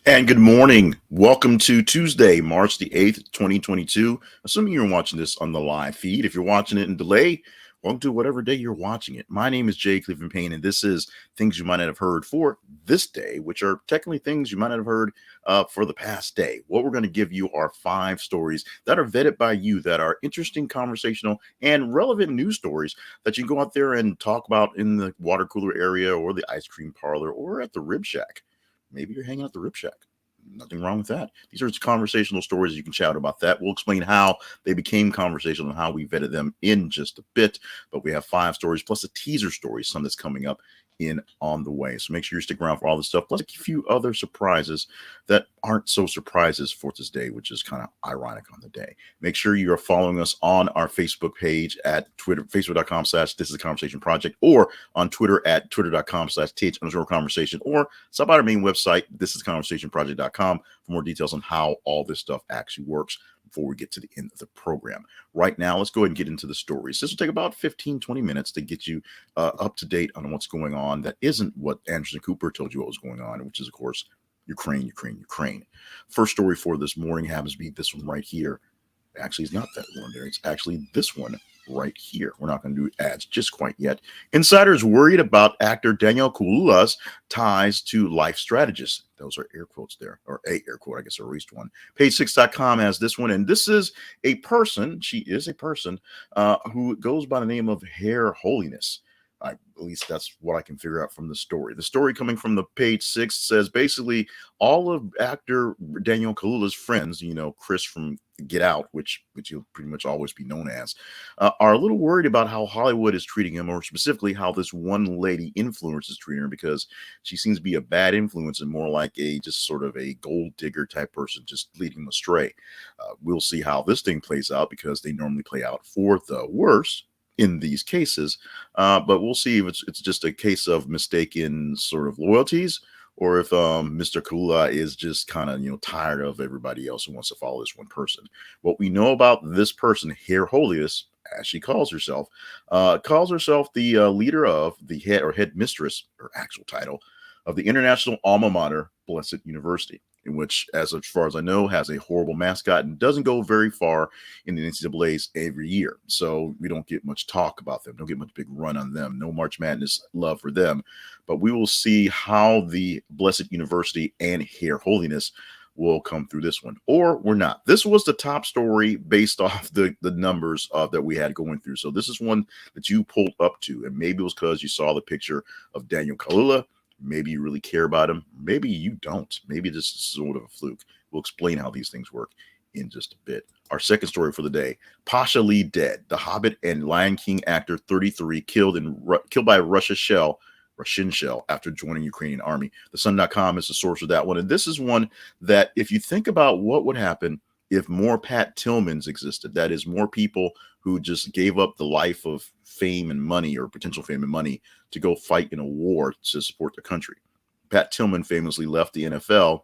And good morning. Welcome to Tuesday, March the 8th, 2022. Assuming you're watching this on the live feed. If you're watching it in delay, welcome to whatever day you're watching it. My name is Jay Cleveland Payne, and this is things you might not have heard for this day, which are technically things you might not have heard for the past day. What we're going to give you are 5 stories that are vetted by you that are interesting, conversational, and relevant news stories that you can go out there and talk about in the water cooler area or the ice cream parlor or at the Rib Shack. Maybe you're hanging out at the Rib Shack. Nothing wrong with that. These are just conversational stories. You can shout about that. We'll explain how they became conversational and how we vetted them in just a bit. But we have 5 stories plus a teaser story, some that's coming up in on the way. So make sure you stick around for all this stuff, plus a few other surprises that aren't so surprises for this day, which is kind of ironic on the day. Make sure you are following us on our Facebook page at Twitter, facebook.com/This is a Conversation Project, or on Twitter at twitter.com/th_conversation, or stop by our main website, thisisconversationproject.com, for more details on how all this stuff actually works before we get to the end of the program. Right now, let's go ahead and get into the stories. This will take about 15-20 minutes to get you up to date on what's going on that isn't what Anderson Cooper told you what was going on, which is, of course, Ukraine. First story for this morning happens to be this one right here. Actually, it's not that one there. It's actually this one right here. We're not going to do ads just quite yet. Insiders worried about actor Daniel Kaluuya's ties to life strategists. Those are air quotes there, or a air quote, I guess, or at least one. Page6.com has this one, and this is a person. She is a person who goes by the name of Hair Holiness. At least that's what I can figure out from the story. The story coming from the page 6 says basically all of actor Daniel Kaluuya's friends, Chris from Get Out, which he'll pretty much always be known as, are a little worried about how Hollywood is treating him, or specifically how this one lady influence is treating her, because she seems to be a bad influence and more like a just sort of a gold digger type person, just leading them astray. We'll see how this thing plays out, because they normally play out for the worst in these cases, but we'll see if it's just a case of mistaken sort of loyalties, or if Mr. Kaluuya is just kind of tired of everybody else and wants to follow this one person. What we know about this person, Hair Holiness, as she calls herself the leader of the head mistress, her actual title, of the international alma mater, Blessed University, in which, as far as I know, has a horrible mascot and doesn't go very far in the NCAAs every year. So we don't get much talk about them, don't get much big run on them, no March Madness love for them. But we will see how the Blessed University and Hair Holiness will come through this one, or we're not. This was the top story based off the numbers that we had going through. So this is one that you pulled up to, and maybe it was because you saw the picture of Daniel Kaluuya. Maybe you really care about him. Maybe you don't. Maybe this is sort of a fluke. We'll explain how these things work in just a bit. Our second story for the day: Pasha Lee dead. The Hobbit and Lion King actor, 33, killed by a Russian shell after joining Ukrainian army. The Sun.com is the source of that one. And this is one that, if you think about what would happen if more Pat Tillmans existed, that is, more people who just gave up the life of fame and money, or potential fame and money, to go fight in a war to support the country. Pat Tillman famously left the NFL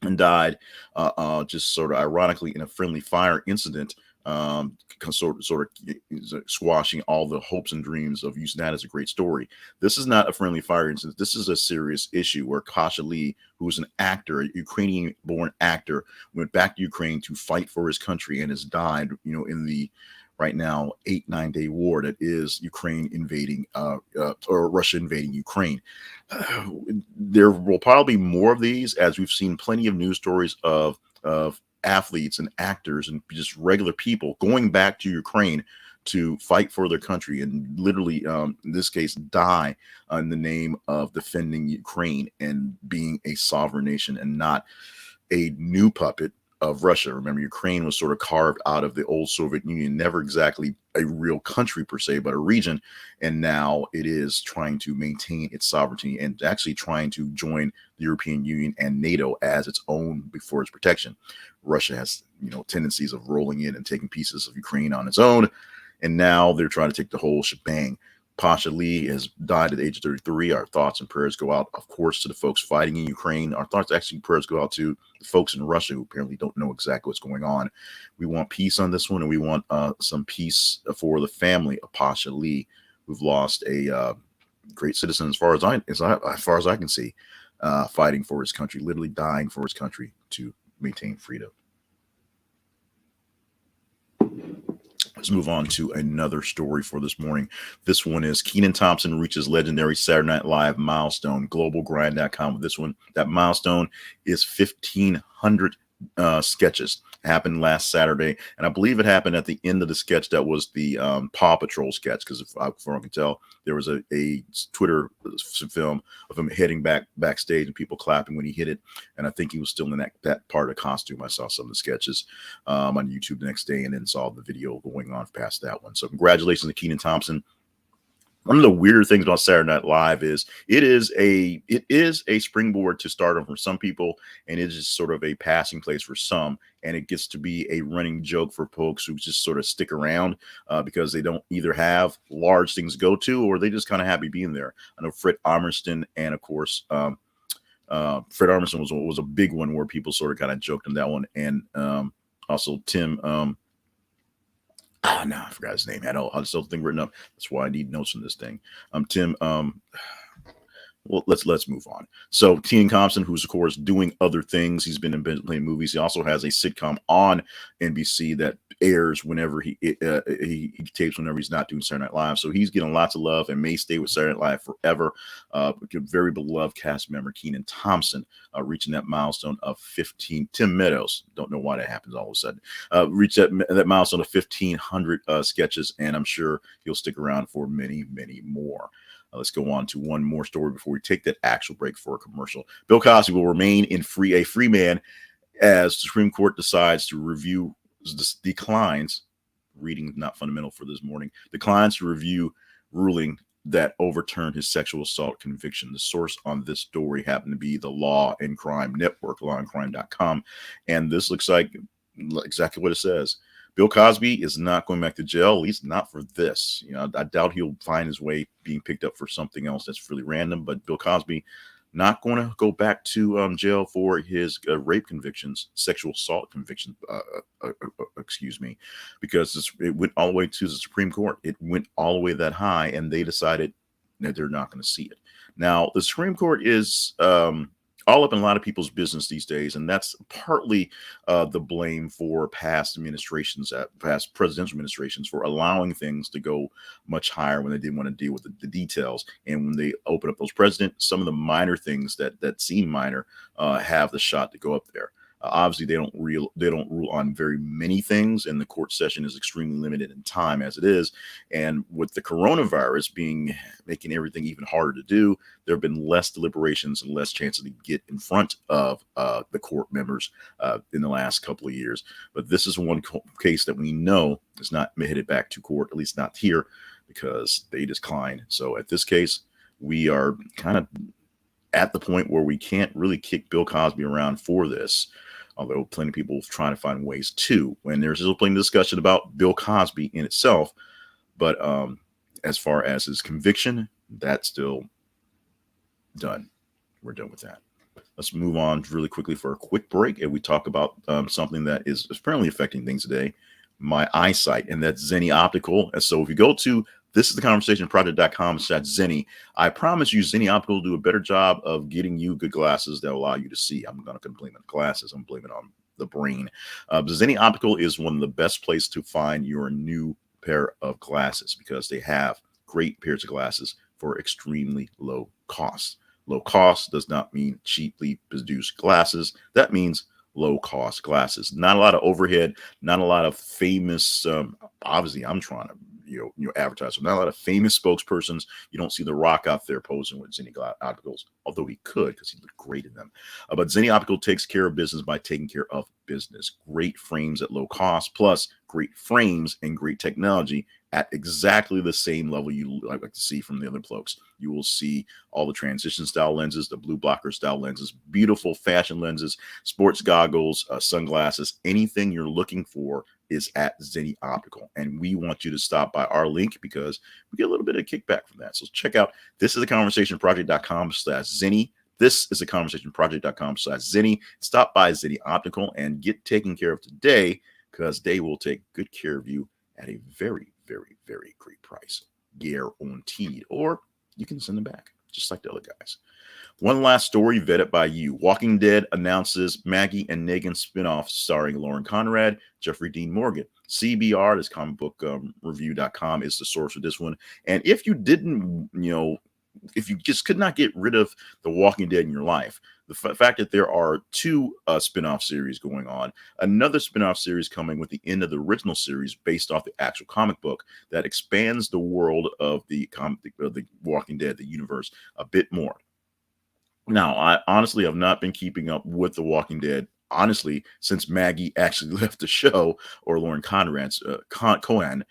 and died just sort of ironically in a friendly fire incident, sort of squashing all the hopes and dreams of using that as a great story. This is not a friendly fire incident. This is a serious issue where Pasha Lee, who is an actor, a Ukrainian-born actor, went back to Ukraine to fight for his country and has died, in the right now 8-9 day war that is Ukraine invading or Russia invading Ukraine. There will probably be more of these, as we've seen plenty of news stories of athletes and actors and just regular people going back to Ukraine to fight for their country and literally, in this case, die in the name of defending Ukraine and being a sovereign nation and not a new puppet of Russia. Remember, Ukraine was sort of carved out of the old Soviet Union, never exactly a real country per se, but a region. And now it is trying to maintain its sovereignty and actually trying to join the European Union and NATO as its own for its protection. Russia has, tendencies of rolling in and taking pieces of Ukraine on its own. And now they're trying to take the whole shebang. Pasha Lee has died at the age of 33. Our thoughts and prayers go out, of course, to the folks fighting in Ukraine. Our thoughts, actually, prayers go out to the folks in Russia who apparently don't know exactly what's going on. We want peace on this one, and we want some peace for the family of Pasha Lee, who've lost a great citizen as far as I can see. fighting for his country, literally dying for his country to maintain freedom. Let's move on to another story for this morning. This one is Kenan Thompson reaches legendary Saturday Night Live milestone, globalgrind.com with this one. That milestone is 1,500 sketches. It happened last Saturday, and I believe it happened at the end of the sketch that was the Paw Patrol sketch, because if I can tell, there was a Twitter film of him heading backstage and people clapping when he hit it, and I think he was still in that part of the costume. I saw some of the sketches on YouTube the next day, and then saw the video going on past that one. So congratulations to Kenan Thompson. One of the weirder things about Saturday Night Live is it is a springboard to stardom for some people, and it is sort of a passing place for some, and it gets to be a running joke for folks who just sort of stick around because they don't either have large things to go to, or they just kind of happy being there. I know Fred Armisen, and of course Fred Armisen was a big one where people sort of kind of joked on that one, and also Tim. No, I forgot his name. I just don't think written up. That's why I need notes from this thing. Tim. Well, let's move on. So Kenan Thompson, who's of course doing other things, he's been playing movies. He also has a sitcom on NBC that airs whenever he tapes whenever he's not doing Saturday Night Live. So he's getting lots of love and may stay with Saturday Night Live forever. Very beloved cast member Kenan Thompson reaching that milestone of 15. Tim Meadows, don't know why that happens all of a sudden. Reached that milestone of 1,500 sketches, and I'm sure he'll stick around for many, many more. Let's go on to one more story before we take that actual break for a commercial. Bill Cosby will remain a free man as the Supreme Court decides to declines to review ruling that overturned his sexual assault conviction. The source on this story happened to be the Law and Crime Network, lawandcrime.com. And this looks like exactly what it says. Bill Cosby is not going back to jail, at least not for this. I doubt he'll find his way being picked up for something else that's really random. But Bill Cosby not going to go back to jail for his rape convictions, sexual assault convictions. Because it went all the way to the Supreme Court. It went all the way that high, and they decided that they're not going to see it. Now, the Supreme Court is all up in a lot of people's business these days, and that's partly the blame for past presidential administrations for allowing things to go much higher when they didn't want to deal with the details. And when they open up those precedents, some of the minor things that seem minor have the shot to go up there. Obviously, they don't rule on very many things, and the court session is extremely limited in time as it is. And with the coronavirus making everything even harder to do, there have been less deliberations and less chances to get in front of the court members in the last couple of years. But this is one case that we know is not headed back to court, at least not here, because they declined. So at this case, we are kind of at the point where we can't really kick Bill Cosby around for this, although plenty of people trying to find ways to. And there's still plenty of discussion about Bill Cosby in itself. But as far as his conviction, that's still done. We're done with that. Let's move on really quickly for a quick break, and we talk about something that is apparently affecting things today, my eyesight, and that's Zeny Optical. And so if you go to thisistheconversationproject.com/Zeny, I promise you Zeny Optical will do a better job of getting you good glasses that allow you to see. I'm not going to blame it on glasses. I'm blaming it on the brain. Zeny Optical is one of the best places to find your new pair of glasses because they have great pairs of glasses for extremely low cost. Low cost does not mean cheaply produced glasses. That means low cost glasses. Not a lot of overhead, not a lot of famous, obviously I'm trying to advertise. So not a lot of famous spokespersons. You don't see The Rock out there posing with Zeny Opticals, although he could because he looked great in them. But Zeny Optical takes care of business by taking care of business. Great frames at low cost, plus great frames and great technology at exactly the same level you like to see from the other folks. You will see all the transition style lenses, the blue blocker style lenses, beautiful fashion lenses, sports goggles, sunglasses, anything you're looking for is at Zeny Optical. And we want you to stop by our link because we get a little bit of kickback from that. So check out thisistheconversationproject.com/Zeny. This is theconversationproject.com/Zeny. Stop by Zeny Optical and get taken care of today because they will take good care of you at a very, very, very great price. Guaranteed. Or you can send them back. just like the other guys. One last story vetted by you. Walking Dead announces Maggie and Negan spinoff starring Lauren Conrad, Jeffrey Dean Morgan. CBR, this comic book review.com, is the source of this one. And if you didn't, if you just could not get rid of The Walking Dead in your life, the fact that there are two spinoff series going on, another spinoff series coming with the end of the original series based off the actual comic book that expands the world of the Walking Dead, the universe, a bit more. Now, I honestly have not been keeping up with The Walking Dead, honestly, since Maggie actually left the show, or Lauren Conrad's Cohan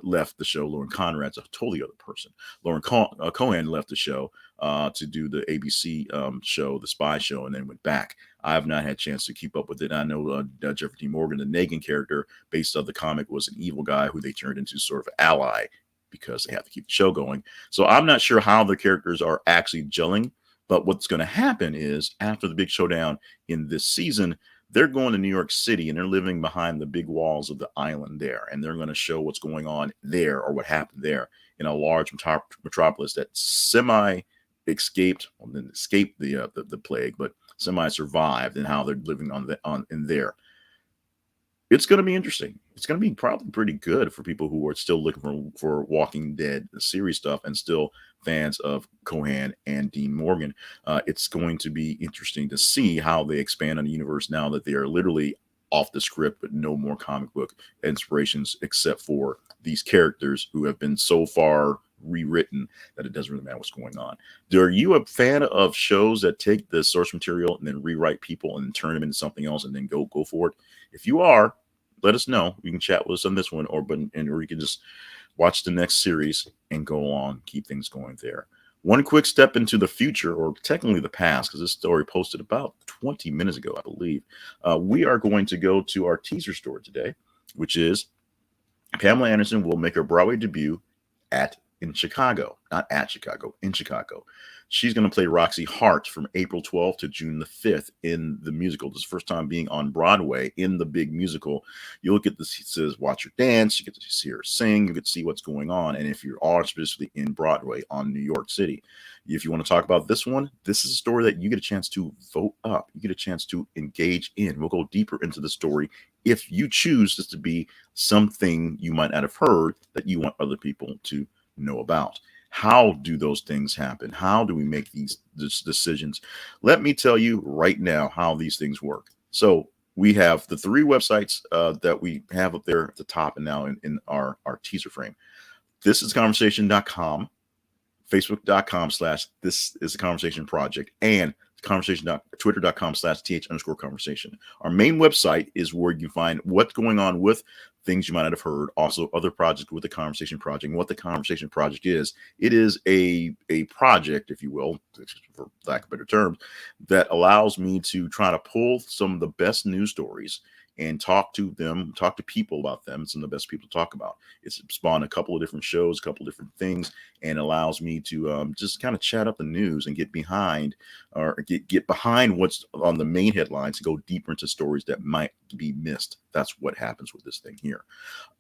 left the show. Lauren Conrad's a totally other person. Lauren Cohan left the show to do the ABC show, The Spy Show, and then went back. I have not had a chance to keep up with it. I know Jeffrey D. Morgan, the Negan character based on the comic, was an evil guy who they turned into sort of ally because they have to keep the show going. So I'm not sure how the characters are actually gelling. But what's going to happen is after the big showdown in this season, they're going to New York City and they're living behind the big walls of the island there. And they're going to show what's going on there or what happened there in a large metropolis that escaped the plague, but semi survived, and how they're living in there. It's going to be interesting. It's going to be probably pretty good for people who are still looking for Walking Dead series stuff and still fans of Cohan and Dean Morgan. It's going to be interesting to see how they expand on the universe now that they are literally off the script, but no more comic book inspirations except for these characters who have been so far rewritten that it doesn't really matter what's going on. Are you a fan of shows that take the source material and then rewrite people and turn them into something else and then go for it? If you are, let us know. You can chat with us on this one, or you can just watch the next series and go on, keep things going there. One quick step into the future, or technically the past, because this story posted about 20 minutes ago, I believe. We are going to go to our teaser story today, which is Pamela Anderson will make her Broadway debut in Chicago, not at Chicago, in Chicago. She's going to play Roxy Hart from April 12th to June the 5th in the musical. This is the first time being on Broadway in the big musical. You look at this, it says, watch her dance. You get to see her sing. You get to see what's going on. And if you are specifically in Broadway on New York City, if you want to talk about this one, this is a story that you get a chance to vote up. You get a chance to engage in. We'll go deeper into the story if you choose this to be something you might not have heard that you want other people to know about. How do those things happen? How do we make these decisions? Let me tell you right now how these things work. So we have the three websites that we have up there at the top and now in our teaser frame. This is conversation.com, facebook.com/this is a conversation project, and twitter.com/th_conversation. Our main website is where you find what's going on with things you might not have heard, also other projects with the Conversation Project. And what the Conversation Project is, it is a project, if you will, for lack of better terms, that allows me to try to pull some of the best news stories and talk to people about them. Some of the best people to talk about. It's spawned a couple of different shows, a couple of different things, and allows me to just kind of chat up the news and get behind what's on the main headlines and go deeper into stories that might be missed. That's what happens with this thing here.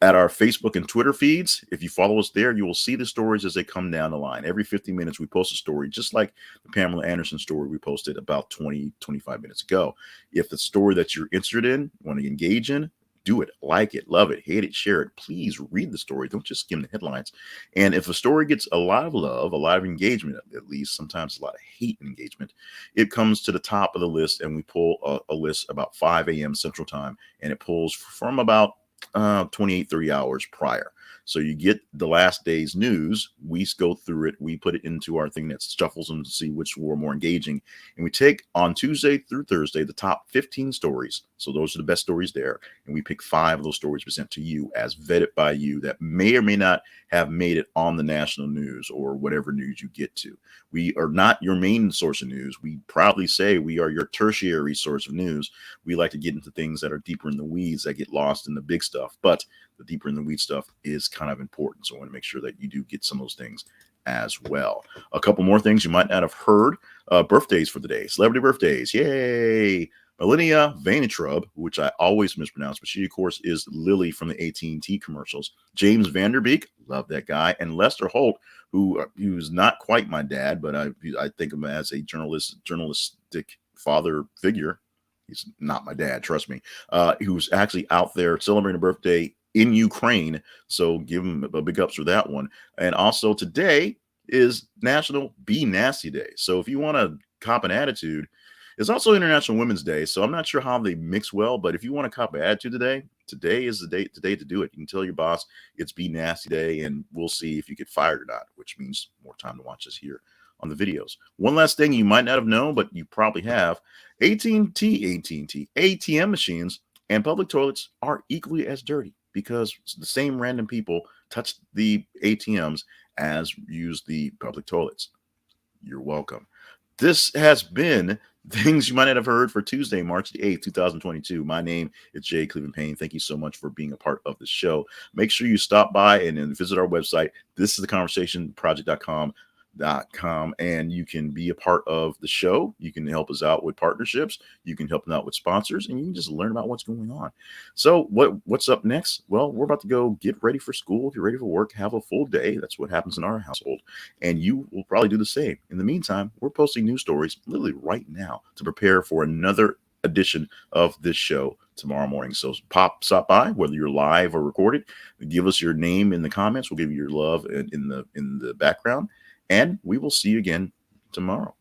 At our Facebook and Twitter feeds, if you follow us there, you will see the stories as they come down the line. Every 50 minutes, we post a story, just like the Pamela Anderson story we posted about 25 minutes ago. If the story that you're interested in, want to engage in, do it, like it, love it, hate it, share it. Please read the story. Don't just skim the headlines. And if a story gets a lot of love, a lot of engagement, at least sometimes a lot of hate and engagement, it comes to the top of the list, and we pull a list about 5 a.m. Central Time, and it pulls from about 28-30 hours prior. So you get the last day's news. We go through it. We put it into our thing that shuffles them to see which were more engaging. And we take on Tuesday through Thursday the top 15 stories. So those are the best stories there. And we pick 5 of those stories present to you as vetted by you that may or may not have made it on the national news or whatever news you get to. We are not your main source of news. We proudly say we are your tertiary source of news. We like to get into things that are deeper in the weeds that get lost in the big stuff. But the deeper in the weed stuff is kind of important. So I want to make sure that you do get some of those things as well. A couple more things you might not have heard. Birthdays for the day. Celebrity birthdays. Yay. Millennia Vainitrub, which I always mispronounce, but she, of course, is Lily from the AT&T commercials. James Vanderbeek, love that guy. And Lester Holt, who's not quite my dad, but I think of him as a journalistic father figure. He's not my dad, trust me. Who's actually out there celebrating a birthday in Ukraine. So give him a big ups for that one. And also today is National Be Nasty Day. So if you want to cop an attitude, it's also International Women's Day, so I'm not sure how they mix well, but if you want to cop an attitude today is the day to do it. You can tell your boss it's Be Nasty Day, and we'll see if you get fired or not, which means more time to watch this here on the videos. One last thing you might not have known, but you probably have, AT&T ATM machines and public toilets are equally as dirty because the same random people touch the ATMs as use the public toilets. You're welcome. This has been things you might not have heard for Tuesday, March the 8th, 2022. My name is Jay Cleveland Payne. Thank you so much for being a part of the show. Make sure you stop by and visit our website. This is the conversation project.com, and you can be a part of the show. You can help us out with partnerships. You can help us out with sponsors, and you can just learn about what's going on. So what's up next? Well, we're about to go get ready for school, get ready for work, have a full day. That's what happens in our household, and you will probably do the same. In the meantime, we're posting news stories literally right now to prepare for another edition of this show tomorrow morning. So stop by, whether you're live or recorded. Give us your name in the comments. We'll give you your love in the background. And we will see you again tomorrow.